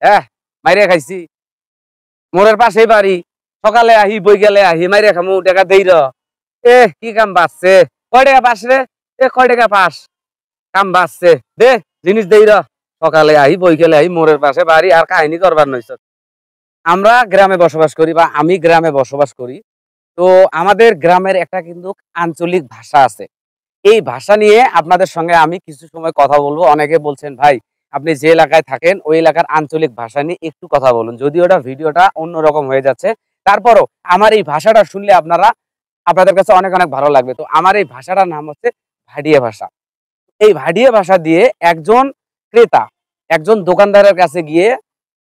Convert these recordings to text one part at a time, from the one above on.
হ্যাঁ মাইরে খাইছি মোরের পাশেই বাড়ি সকালে আহি বই গেলে আহি মাইরে খামু টাকা দেই র এ কি কাম বাঁচছে কয় টাকা পাস রে এ কয় টাকা পাস কাম বাঁচছে দে জিনিস দেই র সকালে আহি বই গেলে আহি মোরের পাশে বাড়ি আর কাহিনী করবার নইছ আমরা গ্রামে বসবাস করি বা আমি গ্রামে বসবাস করি তো আমাদের গ্রামের একটা কিন্তু আঞ্চলিক ভাষা আছে এই ভাষা নিয়ে আপনাদের সঙ্গে আমি কিছু সময় কথা বলবো অনেকে বলছেন ভাই আপনি যে এলাকায় থাকেন ওই এলাকার আঞ্চলিক ভাষা নিয়ে একটু কথা বলুন যদিও ওটা ভিডিওটা অন্যরকম হয়ে যাচ্ছে তারপরও আমার এই ভাষাটা শুনলে আপনাদের কাছে অনেক অনেক ভালো লাগবে তো আমার এই ভাষাটার নাম হচ্ছে ভাডিয়া ভাষা এই ভাডিয়া ভাষা দিয়ে একজন ক্রেতা একজন দোকানদারের কাছে গিয়ে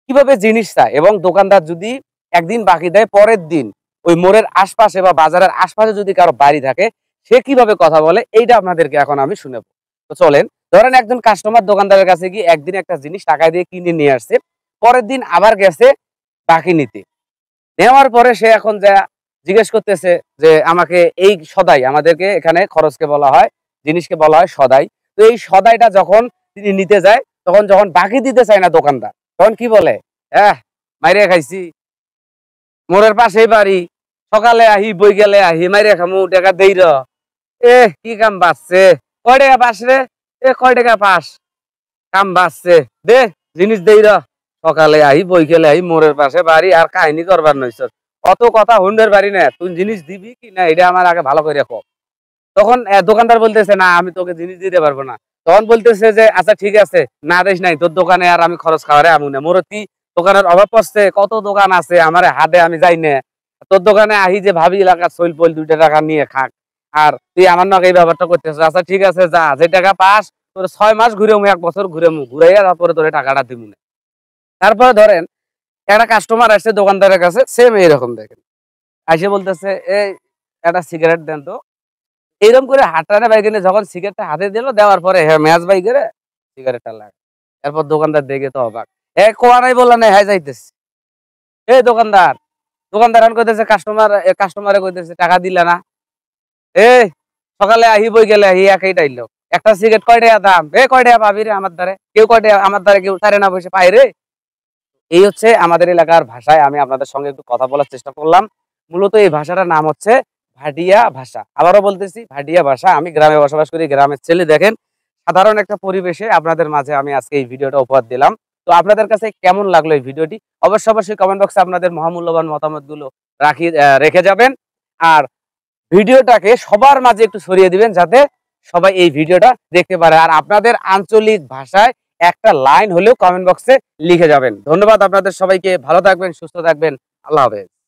কিভাবে জিনিস চায় এবং দোকানদার যদি একদিন বাকি দেয় পরের দিন ওই মোড়ের আশপাশে বা বাজারের আশপাশে যদি কারো বাড়ি থাকে সে কিভাবে কথা বলে এইটা আপনাদেরকে এখন আমি শুনেবো তো চলেন ধরেন একজন কাস্টমার দোকানদারের কাছে গিয়ে একদিন একটা জিনিস টাকা দিয়ে কিনে নিয়ে আসছে পরের দিন আবার গেছে বাকি নিতে নেওয়ার পরে সে এখন যা জিজ্ঞেস করতেছে যে আমাকে এই সদাই আমাদেরকে এখানে খরচকে বলা হয় জিনিসকে বলা হয় সদাই তো এই সদাইটা যখন তিনি নিতে যায় তখন যখন বাকি দিতে চায় না দোকানদার তখন কি বলে মাইরে খাইছি মোড়ের পাশেই বাড়ি সকালে আহি বই গেলে আহি মাইরে খামু টাকা দেই র এ কি কাম বাঁচছে কয় টাকা পাস রে এ কয় টাকা পাস কাম বাঁচছে দে জিনিস দেই র সকালে আহি বই গেলে আহি মোড়ের পাশে বাড়ি আর কাহিনী করবার নইছ অত কথা হুন্ডের বাড়ি না তুই জিনিস দিবি কি না এটা আমার আগে ভালো করে কও তখন দোকানদার বলতেছে না আমি তোকে জিনিস দিতে পারবো না তখন বলতেছে যে আচ্ছা ঠিক আছে না দেশ নাই তোর দোকানে আর আমি খরচ খাওয়ারে আমু না মোরতি দোকানের অভাব পড়ছে কত দোকান আছে আমার হাতে আমি যাই না তোর দোকানে আহি যে ভাবি এলাকার সইল পইল 2 টাকা নিয়ে খাক আর তুই আমার নাকি এই ব্যাপারটা করতেছিস আচ্ছা ঠিক আছে যা যে টাকা পাস তোর 6 মাস ঘুরে 1 বছর ঘুরে ঘুরাইয়া তারপরে তোর টাকাটা দিব না তারপরে ধরেন একটা কাস্টমার আসছে দোকানদারের কাছে সেম এইরকম দেখেন আইসে বলতেছে এই একটা সিগারেট দেন তো এইরকম করে হাঁটানে বাইকে যখন সিগারেটটা হাতে দিল দেওয়ার পরে হ্যাঁ ম্যাচ বাইকেরে সিগারেটটা লাগে এরপর দোকানদার দেখে তো অবাক কোয়া নাই বললা না হ্যাঁ যাইতেছে এই দোকানদার কইতেছে কাস্টমারে কইতেছে টাকা দিলা না এই সকালে আহি বই গেলে আহি একই টাইল একটা সিগারেট কয় টাকা দাম কয় টাকা পাবি রে আমার দ্বারে কেউ কয় টাকা আমার দ্বারে কেউ তারে না বসে পাই রে এই হচ্ছে আমাদের এলাকার ভাষায় আমি আপনাদের সঙ্গে একটু কথা বলার চেষ্টা করলাম মূলত এই ভাষাটার নাম হচ্ছে ভাটিয়া ভাষা আবারও বলতেছি ভাটিয়া ভাষা আমি গ্রামে বসবাস করি গ্রামের ছেলে দেখেন সাধারণ একটা পরিবেশে আপনাদের মাঝে আমি আজকে এই ভিডিওটা উপহার দিলাম তো আপনাদের কাছে কেমন লাগলো এই ভিডিওটি অবশ্যই কমেন্ট বক্সে আপনাদের মহামূল্যবান মতামতগুলো রেখে যাবেন আর ভিডিওটাকে সবার মাঝে একটু ছড়িয়ে দিবেন যাতে সবাই এই ভিডিওটা দেখতে পারে আর আপনাদের আঞ্চলিক ভাষায় একটা লাইন হলেও কমেন্ট বক্সে লিখে যাবেন ধন্যবাদ আপনাদের সবাইকে ভালো থাকবেন সুস্থ থাকবেন আল্লাহ হাফেজ